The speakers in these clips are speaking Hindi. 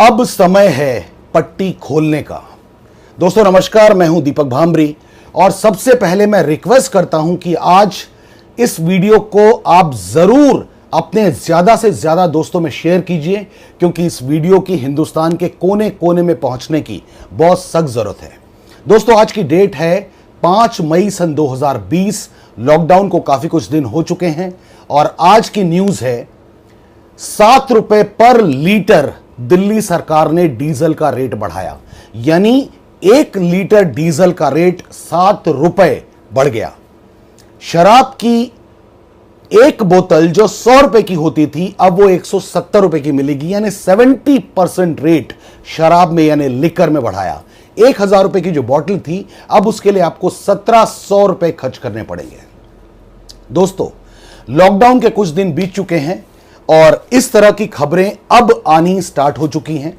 अब समय है पट्टी खोलने का। दोस्तों नमस्कार, मैं हूं दीपक भांबरी और सबसे पहले मैं रिक्वेस्ट करता हूं कि आज इस वीडियो को आप जरूर अपने ज्यादा से ज्यादा दोस्तों में शेयर कीजिए, क्योंकि इस वीडियो की हिंदुस्तान के कोने कोने में पहुंचने की बहुत सख्त जरूरत है। दोस्तों आज की डेट है 5 मई सन 2020। लॉकडाउन को काफी कुछ दिन हो चुके हैं और आज की न्यूज है 7 रुपए पर लीटर दिल्ली सरकार ने डीजल का रेट बढ़ाया, यानी 1 लीटर डीजल का रेट 7 रुपए बढ़ गया। शराब की एक बोतल जो 100 रुपए की होती थी अब वो 170 रुपए की मिलेगी, यानी 70% रेट शराब में यानी लिकर में बढ़ाया। 1000 रुपए की जो बोतल थी अब उसके लिए आपको 1700 रुपए खर्च करने पड़ेंगे। दोस्तों लॉकडाउन के कुछ दिन बीत चुके हैं और इस तरह की खबरें अब आनी स्टार्ट हो चुकी हैं।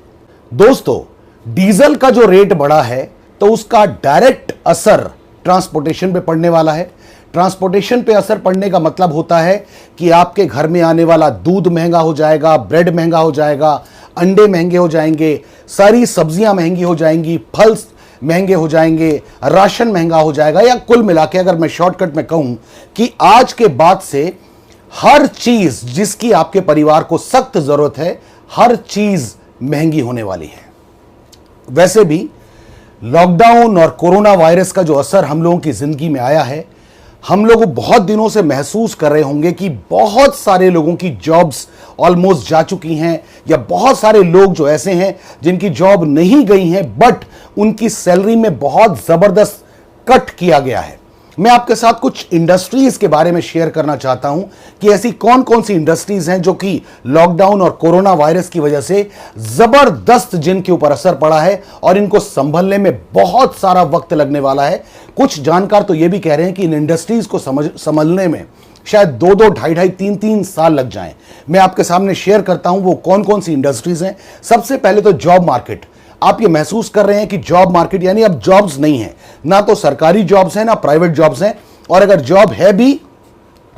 दोस्तों डीजल का जो रेट बढ़ा है तो उसका डायरेक्ट असर ट्रांसपोर्टेशन पे पड़ने वाला है। ट्रांसपोर्टेशन पे असर पड़ने का मतलब होता है कि आपके घर में आने वाला दूध महंगा हो जाएगा, ब्रेड महंगा हो जाएगा, अंडे महंगे हो जाएंगे, सारी सब्जियां महंगी हो जाएंगी, फल महंगे हो जाएंगे, राशन महंगा हो जाएगा, या कुल मिला के अगर मैं शॉर्टकट में कहूं कि आज के बाद से हर चीज जिसकी आपके परिवार को सख्त जरूरत है, हर चीज महंगी होने वाली है। वैसे भी लॉकडाउन और कोरोना वायरस का जो असर हम लोगों की जिंदगी में आया है, हम लोग बहुत दिनों से महसूस कर रहे होंगे कि बहुत सारे लोगों की जॉब्स ऑलमोस्ट जा चुकी हैं, या बहुत सारे लोग जो ऐसे हैं जिनकी जॉब नहीं गई हैं बट उनकी सैलरी में बहुत जबरदस्त कट किया गया है। मैं आपके साथ कुछ इंडस्ट्रीज के बारे में शेयर करना चाहता हूं कि ऐसी कौन कौन सी इंडस्ट्रीज हैं जो कि लॉकडाउन और कोरोना वायरस की वजह से जबरदस्त जिनके ऊपर असर पड़ा है और इनको संभलने में बहुत सारा वक्त लगने वाला है। कुछ जानकार तो यह भी कह रहे हैं कि इन इंडस्ट्रीज को संभलने में शायद 2-2, 2.5-2.5, 3-3 साल लग जाएं। मैं आपके सामने शेयर करता हूं वो कौन कौन सी इंडस्ट्रीज हैं। सबसे पहले तो जॉब मार्केट। आप ये महसूस कर रहे हैं कि जॉब मार्केट यानी अब जॉब्स नहीं है, ना तो सरकारी जॉब्स हैं ना प्राइवेट जॉब्स हैं, और अगर जॉब है भी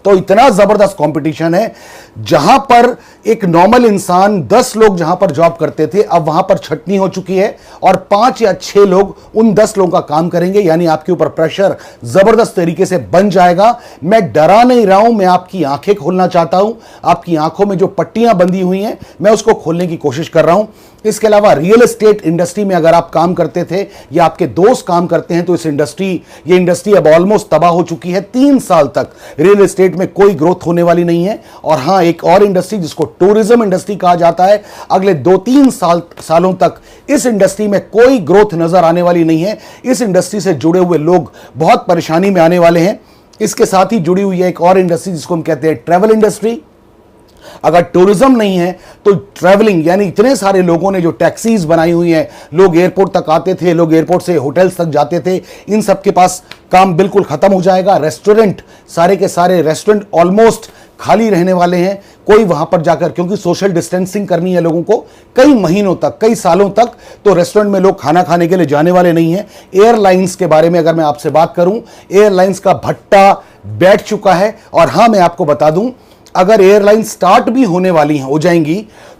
तो इतना जबरदस्त कंपटीशन है। जहां पर एक नॉर्मल इंसान 10 लोग जहां पर जॉब करते थे अब वहां पर छटनी हो चुकी है और 5 या 6 लोग उन 10 लोगों का काम करेंगे, यानी आपके ऊपर प्रेशर जबरदस्त तरीके से बन जाएगा। मैं डरा नहीं रहा हूं, मैं आपकी आंखें खोलना चाहता हूं। आपकी आंखों में जो पट्टियां बंधी हुई हैं मैं उसको खोलने की कोशिश कर रहा हूं। इसके अलावा रियल एस्टेट इंडस्ट्री में अगर आप काम करते थे या आपके दोस्त काम करते हैं तो ये इंडस्ट्री अब ऑलमोस्ट तबाह हो चुकी है। 3 साल तक रियल एस्टेट में कोई ग्रोथ होने वाली नहीं है। और हां, एक और इंडस्ट्री जिसको टूरिज्म इंडस्ट्री कहा जाता है, अगले 2-3 सालों तक इस इंडस्ट्री में कोई ग्रोथ नजर आने वाली नहीं है। इस इंडस्ट्री से जुड़े हुए लोग बहुत परेशानी में आने वाले हैं। इसके साथ ही जुड़ी हुई है एक और इंडस्ट्री जिसको हम कहते हैं ट्रैवल इंडस्ट्री। अगर टूरिज्म नहीं है तो ट्रैवलिंग, यानी इतने सारे लोगों ने जो टैक्सीज बनाई हुई हैं, लोग एयरपोर्ट तक आते थे, लोग एयरपोर्ट से होटल्स तक जाते थे, इन सब के पास काम बिल्कुल खत्म हो जाएगा। रेस्टोरेंट, सारे के सारे रेस्टोरेंट ऑलमोस्ट खाली रहने वाले हैं। कोई वहां पर जाकर, क्योंकि सोशल डिस्टेंसिंग करनी है लोगों को कई महीनों तक, कई सालों तक, तो रेस्टोरेंट में लोग खाना खाने के लिए जाने वाले नहीं हैं। एयरलाइंस के बारे में अगर मैं आपसे बात करूं, एयरलाइंस का भट्टा बैठ चुका है। और हां, मैं आपको बता दूं, अगर एयरलाइन स्टार्ट भी होने वाली हो जाएंगी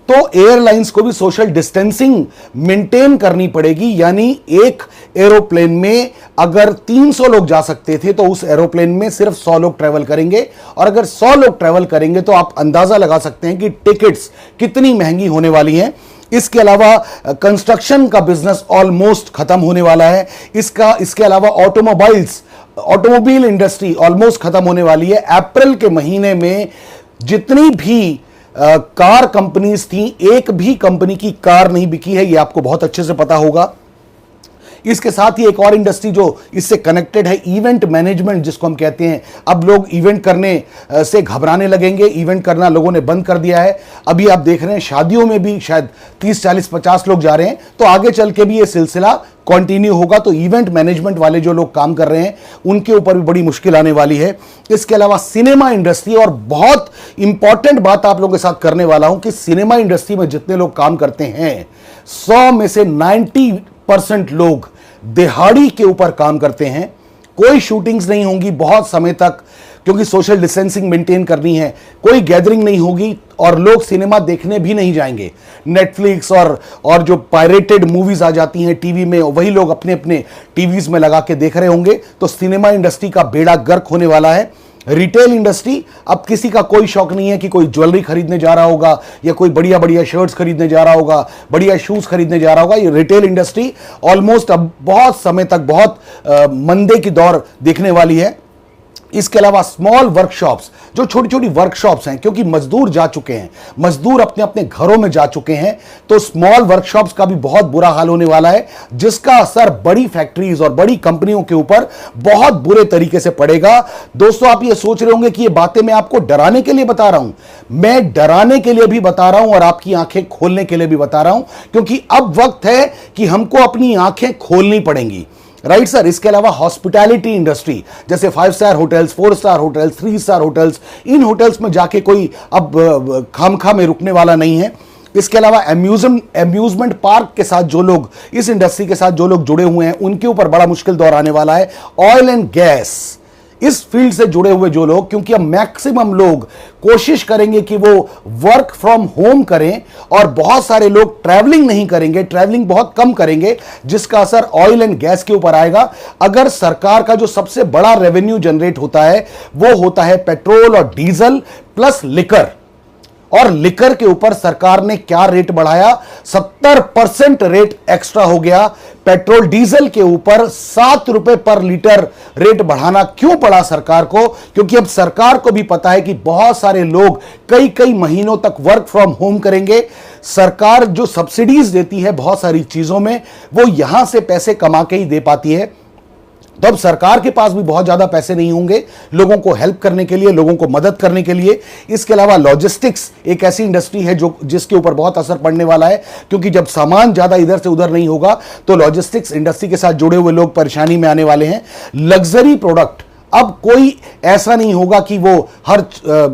तो एयरलाइंस को भी सोशल डिस्टेंसिंग मेंटेन करनी पड़ेगी। यानी एक एरोप्लेन में अगर 300 लोग जा सकते थे तो उस एरोप्लेन में सिर्फ 100 लोग ट्रेवल करेंगे, और अगर 100 लोग ट्रेवल करेंगे तो आप अंदाजा लगा सकते हैं कि टिकट्स कितनी महंगी होने वाली हैं। इसके अलावा कंस्ट्रक्शन का बिजनेस ऑलमोस्ट खत्म होने वाला है। इसके अलावा ऑटोमोबाइल इंडस्ट्री ऑलमोस्ट खत्म होने वाली है। अप्रैल के महीने में जितनी भी कार कंपनीज थी, एक भी कंपनी की कार नहीं बिकी है, ये आपको बहुत अच्छे से पता होगा। इसके साथ ही एक और इंडस्ट्री जो इससे कनेक्टेड है, इवेंट मैनेजमेंट जिसको हम कहते हैं। अब लोग इवेंट करने से घबराने लगेंगे, इवेंट करना लोगों ने बंद कर दिया है। अभी आप देख रहे हैं शादियों में भी शायद 30, 40, 50 लोग जा रहे हैं, तो आगे चल के भी ये सिलसिला कंटिन्यू होगा। तो इवेंट मैनेजमेंट वाले जो लोग काम कर रहे हैं उनके ऊपर भी बड़ी मुश्किल आने वाली है। इसके अलावा सिनेमा इंडस्ट्री, और बहुत इंपॉर्टेंट बात आप लोगों के साथ करने वाला हूं कि सिनेमा इंडस्ट्री में जितने लोग काम करते हैं 100 में से 90% लोग दिहाड़ी के ऊपर काम करते हैं। कोई शूटिंग्स नहीं होंगी बहुत समय तक, क्योंकि सोशल डिस्टेंसिंग मेंटेन करनी है, कोई गैदरिंग नहीं होगी और लोग सिनेमा देखने भी नहीं जाएंगे। नेटफ्लिक्स और जो पायरेटेड मूवीज आ जाती हैं टीवी में, वही लोग अपने अपने टीवीज में लगा के देख रहे होंगे। तो सिनेमा इंडस्ट्री का बेड़ा गर्क होने वाला है। रिटेल इंडस्ट्री, अब किसी का कोई शौक नहीं है कि कोई ज्वेलरी खरीदने जा रहा होगा या कोई बढ़िया बढ़िया शर्ट्स खरीदने जा रहा होगा, बढ़िया शूज खरीदने जा रहा होगा। ये रिटेल इंडस्ट्री ऑलमोस्ट अब बहुत समय तक बहुत मंदे की दौर देखने वाली है। इसके अलावा स्मॉल वर्कशॉप्स, जो छोटी छोटी वर्कशॉप्स हैं, क्योंकि मजदूर जा चुके हैं, मजदूर अपने अपने घरों में जा चुके हैं, तो स्मॉल वर्कशॉप्स का भी बहुत बुरा हाल होने वाला है, जिसका असर बड़ी फैक्ट्रीज और बड़ी कंपनियों के ऊपर बहुत बुरे तरीके से पड़ेगा। दोस्तों, आप ये सोच रहे होंगे कि ये बातें मैं आपको डराने के लिए बता रहा हूं। मैं डराने के लिए भी बता रहा हूं और आपकी आंखें खोलने के लिए भी बता रहा हूं, क्योंकि अब वक्त है कि हमको अपनी आंखें खोलनी पड़ेंगी। Right sir. इसके अलावा हॉस्पिटैलिटी इंडस्ट्री, जैसे 5 star hotels, 4 star hotels, 3 star hotels, इन होटल्स में जाके कोई अब खामखा में रुकने वाला नहीं है। इसके अलावा अम्यूजमेंट पार्क के साथ जो लोग, इस इंडस्ट्री के साथ जो लोग जुड़े हुए हैं, उनके ऊपर बड़ा मुश्किल दौर आने वाला है। ऑयल एंड गैस, इस फील्ड से जुड़े हुए जो लोग, क्योंकि अब मैक्सिमम लोग कोशिश करेंगे कि वो वर्क फ्रॉम होम करें और बहुत सारे लोग ट्रैवलिंग नहीं करेंगे, ट्रैवलिंग बहुत कम करेंगे, जिसका असर ऑयल एंड गैस के ऊपर आएगा। अगर सरकार का जो सबसे बड़ा रेवेन्यू जनरेट होता है वो होता है पेट्रोल और डीजल प्लस लिकर, और लिकर के ऊपर सरकार ने क्या रेट बढ़ाया, 70% रेट एक्स्ट्रा हो गया। पेट्रोल डीजल के ऊपर 7 रुपए पर लीटर रेट बढ़ाना क्यों पड़ा सरकार को? क्योंकि अब सरकार को भी पता है कि बहुत सारे लोग कई कई महीनों तक वर्क फ्रॉम होम करेंगे। सरकार जो सब्सिडीज देती है बहुत सारी चीजों में, वो यहां से पैसे कमा के ही दे पाती है। तो अब सरकार के पास भी बहुत ज्यादा पैसे नहीं होंगे लोगों को हेल्प करने के लिए, लोगों को मदद करने के लिए। इसके अलावा लॉजिस्टिक्स एक ऐसी इंडस्ट्री है जो जिसके ऊपर बहुत असर पड़ने वाला है, क्योंकि जब सामान ज्यादा इधर से उधर नहीं होगा तो लॉजिस्टिक्स इंडस्ट्री के साथ जुड़े हुए लोग परेशानी में आने वाले हैं। लग्जरी प्रोडक्ट, अब कोई ऐसा नहीं होगा कि वो हर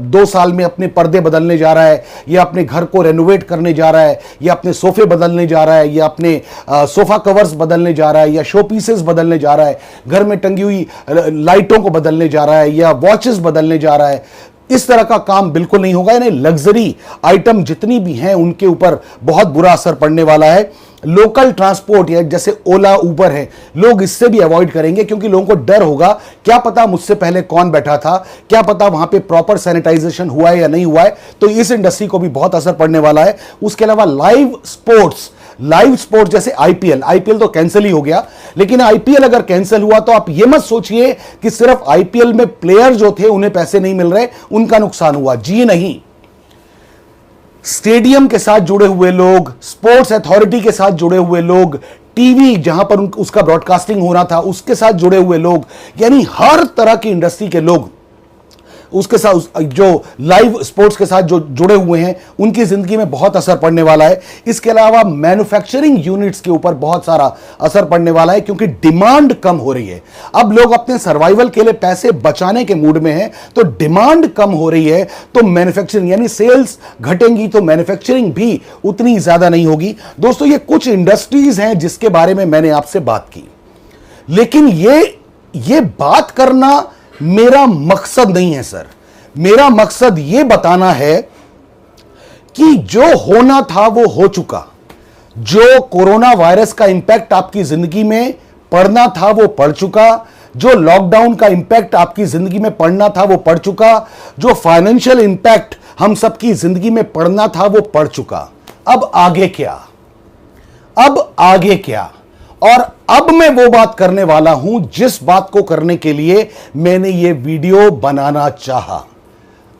2 साल में अपने पर्दे बदलने जा रहा है, या अपने घर को रेनोवेट करने जा रहा है, या अपने सोफे बदलने जा रहा है, या अपने सोफा कवर्स बदलने जा रहा है, या शो पीसेस बदलने जा रहा है, घर में टंगी हुई लाइटों को बदलने जा रहा है, या वॉचेस बदलने जा रहा है। इस तरह का काम बिल्कुल नहीं होगा। यानी लग्जरी आइटम जितनी भी हैं उनके ऊपर बहुत बुरा असर पड़ने वाला है। लोकल ट्रांसपोर्ट या जैसे ओला उबर है, लोग इससे भी अवॉइड करेंगे, क्योंकि लोगों को डर होगा क्या पता मुझसे पहले कौन बैठा था, क्या पता वहां पे प्रॉपर सैनिटाइजेशन हुआ है या नहीं हुआ है। तो इस इंडस्ट्री को भी बहुत असर पड़ने वाला है। उसके अलावा लाइव स्पोर्ट्स जैसे आईपीएल तो कैंसिल ही हो गया, लेकिन आईपीएल अगर कैंसिल हुआ तो आप ये मत सोचिए कि सिर्फ आईपीएल में प्लेयर जो थे उन्हें पैसे नहीं मिल रहे, उनका नुकसान हुआ। जी नहीं, स्टेडियम के साथ जुड़े हुए लोग, स्पोर्ट्स अथॉरिटी के साथ जुड़े हुए लोग, टीवी जहां पर उसका ब्रॉडकास्टिंग होना था उसके साथ जुड़े हुए लोग, यानी हर तरह की इंडस्ट्री के लोग, उसके साथ जो लाइव स्पोर्ट्स के साथ जो जुड़े हुए हैं, उनकी जिंदगी में बहुत असर पड़ने वाला है। इसके अलावा मैन्युफैक्चरिंग यूनिट्स के ऊपर बहुत सारा असर पड़ने वाला है, क्योंकि डिमांड कम हो रही है। अब लोग अपने सर्वाइवल के लिए पैसे बचाने के मूड में हैं, तो डिमांड कम हो रही है, तो मैन्युफैक्चरिंग यानी सेल्स घटेंगी, तो मैन्युफैक्चरिंग भी उतनी ज्यादा नहीं होगी। दोस्तों, ये कुछ इंडस्ट्रीज हैं जिसके बारे में मैंने आपसे बात की, लेकिन ये बात करना मेरा मकसद नहीं है सर। मेरा मकसद यह बताना है कि जो होना था वो हो चुका। जो कोरोना वायरस का इंपैक्ट आपकी जिंदगी में पड़ना था वो पड़ चुका। जो लॉकडाउन का इंपैक्ट आपकी जिंदगी में पड़ना था वो पड़ चुका। जो फाइनेंशियल इंपैक्ट हम सबकी जिंदगी में पड़ना था वो पड़ चुका। अब आगे क्या? और अब मैं वो बात करने वाला हूं जिस बात को करने के लिए मैंने ये वीडियो बनाना चाहा।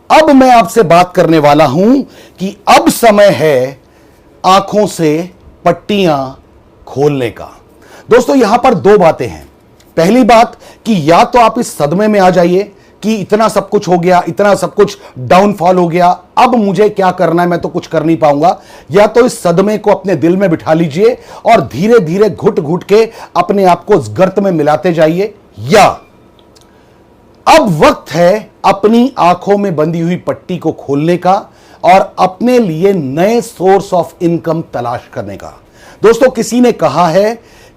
अब मैं आपसे बात करने वाला हूं कि अब समय है आंखों से पट्टियां खोलने का। दोस्तों, यहां पर 2 बातें हैं। पहली बात कि या तो आप इस सदमे में आ जाइए कि इतना सब कुछ हो गया, इतना सब कुछ डाउनफॉल हो गया, अब मुझे क्या करना है, मैं तो कुछ कर नहीं पाऊंगा। या तो इस सदमे को अपने दिल में बिठा लीजिए और धीरे धीरे घुट घुट के अपने आप को इस गर्त में मिलाते जाइए। या अब वक्त है अपनी आंखों में बंधी हुई पट्टी को खोलने का और अपने लिए नए सोर्स ऑफ इनकम तलाश करने का। दोस्तों, किसी ने कहा है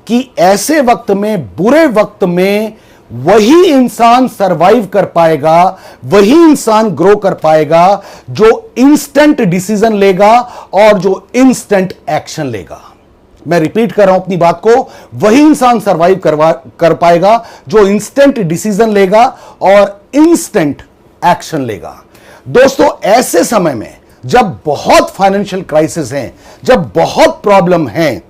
कि ऐसे वक्त में, बुरे वक्त में वही इंसान सरवाइव कर पाएगा, वही इंसान ग्रो कर पाएगा जो इंस्टेंट डिसीजन लेगा और जो इंस्टेंट एक्शन लेगा। मैं रिपीट कर रहा हूं अपनी बात को, वही इंसान सरवाइव कर पाएगा जो इंस्टेंट डिसीजन लेगा और इंस्टेंट एक्शन लेगा। दोस्तों, ऐसे समय में जब बहुत फाइनेंशियल क्राइसिस हैं, जब बहुत प्रॉब्लम हैं,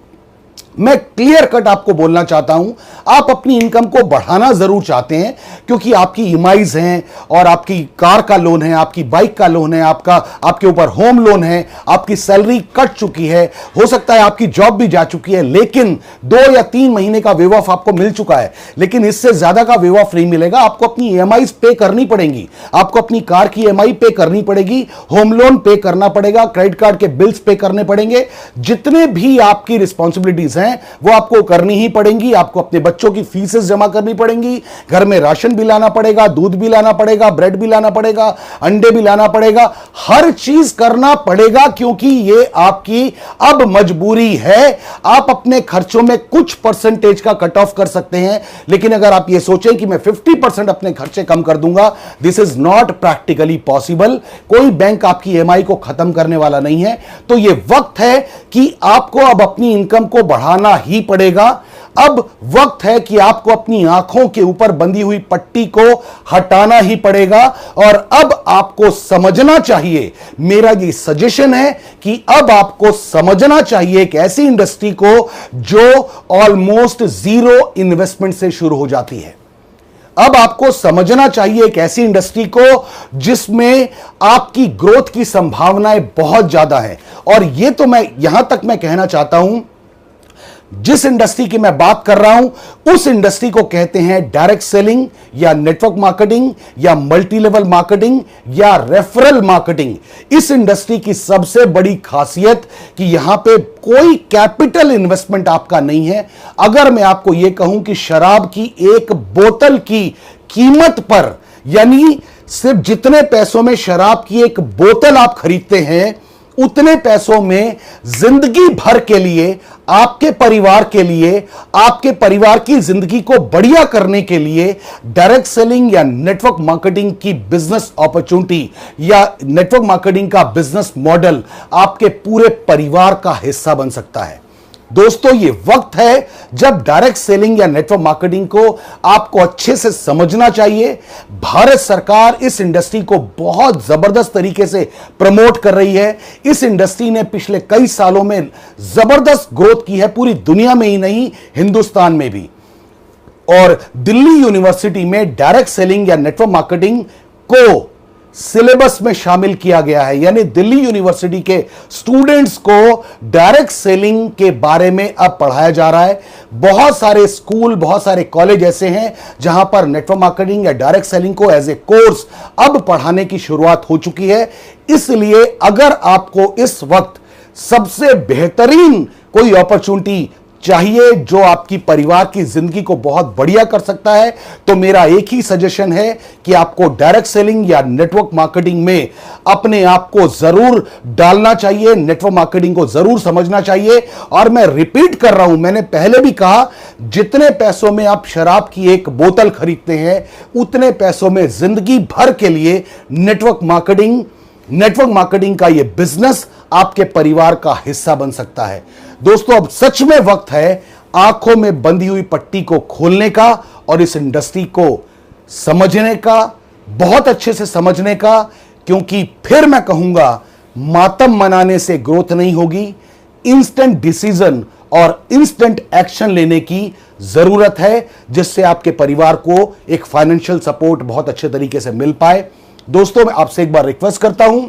मैं क्लियर कट आपको बोलना चाहता हूं, आप अपनी इनकम को बढ़ाना जरूर चाहते हैं क्योंकि आपकी ईएमआईज हैं और आपकी कार का लोन है, आपकी बाइक का लोन है, आपके ऊपर होम लोन है, आपकी सैलरी कट चुकी है, हो सकता है आपकी जॉब भी जा चुकी है, लेकिन 2 या 3 महीने का वेव ऑफ आपको मिल चुका है, लेकिन इससे ज्यादा का वेव ऑफ नहीं मिलेगा। आपको अपनी ईएमआईज पे करनी पड़ेंगी, आपको अपनी कार की ईएमआई पे करनी पड़ेगी, होम लोन पे करना पड़ेगा, क्रेडिट कार्ड के बिल्स पे करने पड़ेंगे, जितने भी आपकी रिस्पॉन्सिबिलिटीज वो आपको करनी ही पड़ेंगी। आपको अपने बच्चों की फीसेस जमा करनी पड़ेंगी, घर में राशन भी लाना पड़ेगा, दूध भी लाना पड़ेगा, ब्रेड भी लाना पड़ेगा, अंडे भी लाना पड़ेगा, हर चीज करना पड़ेगा क्योंकि ये आपकी अब मजबूरी है। आप अपने खर्चों में कुछ परसेंटेज का कट ऑफ कर सकते हैं, लेकिन अगर आप ये सोचें कि मैं 50% अपने खर्चे कम कर दूंगा, this is not practically possible. कोई बैंक आपकी ईएमआई को खत्म करने वाला नहीं है। तो यह वक्त है कि आपको अब अपनी इनकम को बढ़ाना ही पड़ेगा। अब वक्त है कि आपको अपनी आंखों के ऊपर बंधी हुई पट्टी को हटाना ही पड़ेगा और अब आपको समझना चाहिए, मेरा ये सजेशन है कि अब आपको समझना चाहिए एक ऐसी इंडस्ट्री को जो ऑलमोस्ट जीरो इन्वेस्टमेंट से शुरू हो जाती है। अब आपको समझना चाहिए एक ऐसी इंडस्ट्री को जिसमें आपकी ग्रोथ की संभावनाएं बहुत ज्यादा है। और यह तो मैं यहां तक मैं कहना चाहता हूं, जिस इंडस्ट्री की मैं बात कर रहा हूं उस इंडस्ट्री को कहते हैं डायरेक्ट सेलिंग या नेटवर्क मार्केटिंग या मल्टी लेवल मार्केटिंग या रेफरल मार्केटिंग। इस इंडस्ट्री की सबसे बड़ी खासियत कि यहां पे कोई कैपिटल इन्वेस्टमेंट आपका नहीं है। अगर मैं आपको यह कहूं कि शराब की एक बोतल की कीमत पर, यानी सिर्फ जितने पैसों में शराब की एक बोतल आप खरीदते हैं, उतने पैसों में जिंदगी भर के लिए, आपके परिवार के लिए, आपके परिवार की जिंदगी को बढ़िया करने के लिए डायरेक्ट सेलिंग या नेटवर्क मार्केटिंग की बिजनेस अपॉर्चुनिटी या नेटवर्क मार्केटिंग का बिजनेस मॉडल आपके पूरे परिवार का हिस्सा बन सकता है। दोस्तों, ये वक्त है जब डायरेक्ट सेलिंग या नेटवर्क मार्केटिंग को आपको अच्छे से समझना चाहिए। भारत सरकार इस इंडस्ट्री को बहुत जबरदस्त तरीके से प्रमोट कर रही है। इस इंडस्ट्री ने पिछले कई सालों में जबरदस्त ग्रोथ की है, पूरी दुनिया में ही नहीं, हिंदुस्तान में भी। और दिल्ली यूनिवर्सिटी में डायरेक्ट सेलिंग या नेटवर्क मार्केटिंग को सिलेबस में शामिल किया गया है, यानी दिल्ली यूनिवर्सिटी के स्टूडेंट्स को डायरेक्ट सेलिंग के बारे में अब पढ़ाया जा रहा है। बहुत सारे स्कूल, बहुत सारे कॉलेज ऐसे हैं जहां पर नेटवर्क मार्केटिंग या डायरेक्ट सेलिंग को एज ए कोर्स अब पढ़ाने की शुरुआत हो चुकी है। इसलिए अगर आपको इस वक्त सबसे बेहतरीन कोई अपॉर्चुनिटी चाहिए जो आपकी परिवार की जिंदगी को बहुत बढ़िया कर सकता है, तो मेरा एक ही सजेशन है कि आपको डायरेक्ट सेलिंग या नेटवर्क मार्केटिंग में अपने आप को जरूर डालना चाहिए, नेटवर्क मार्केटिंग को जरूर समझना चाहिए। और मैं रिपीट कर रहा हूं, मैंने पहले भी कहा, जितने पैसों में आप शराब की एक बोतल खरीदते हैं, उतने पैसों में जिंदगी भर के लिए नेटवर्क मार्केटिंग का यह बिजनेस आपके परिवार का हिस्सा बन सकता है। दोस्तों, अब सच में वक्त है आंखों में बंधी हुई पट्टी को खोलने का और इस इंडस्ट्री को समझने का, बहुत अच्छे से समझने का, क्योंकि फिर मैं कहूंगा मातम मनाने से ग्रोथ नहीं होगी। इंस्टेंट डिसीजन और इंस्टेंट एक्शन लेने की जरूरत है, जिससे आपके परिवार को एक फाइनेंशियल सपोर्ट बहुत अच्छे तरीके से मिल पाए। दोस्तों, मैं आपसे एक बार रिक्वेस्ट करता हूं,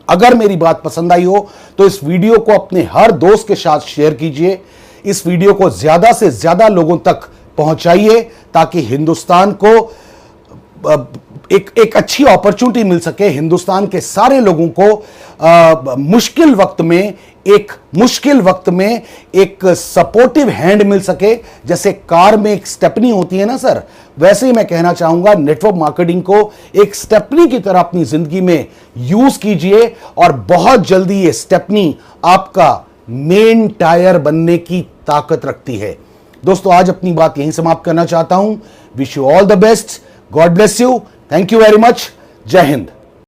अगर मेरी बात पसंद आई हो तो इस वीडियो को अपने हर दोस्त के साथ शेयर कीजिए। इस वीडियो को ज्यादा से ज्यादा लोगों तक पहुंचाइए ताकि हिंदुस्तान को एक अच्छी अपॉर्चुनिटी मिल सके, हिंदुस्तान के सारे लोगों को मुश्किल वक्त में एक सपोर्टिव हैंड मिल सके। जैसे कार में एक स्टेपनी होती है ना सर, वैसे ही मैं कहना चाहूंगा नेटवर्क मार्केटिंग को एक स्टेपनी की तरह अपनी जिंदगी में यूज कीजिए और बहुत जल्दी ये स्टेपनी आपका मेन टायर बनने की ताकत रखती है। दोस्तों आज अपनी बात यहीं समाप्त करना चाहता हूं। Wish you all the best, God bless you, thank you very much, जय हिंद।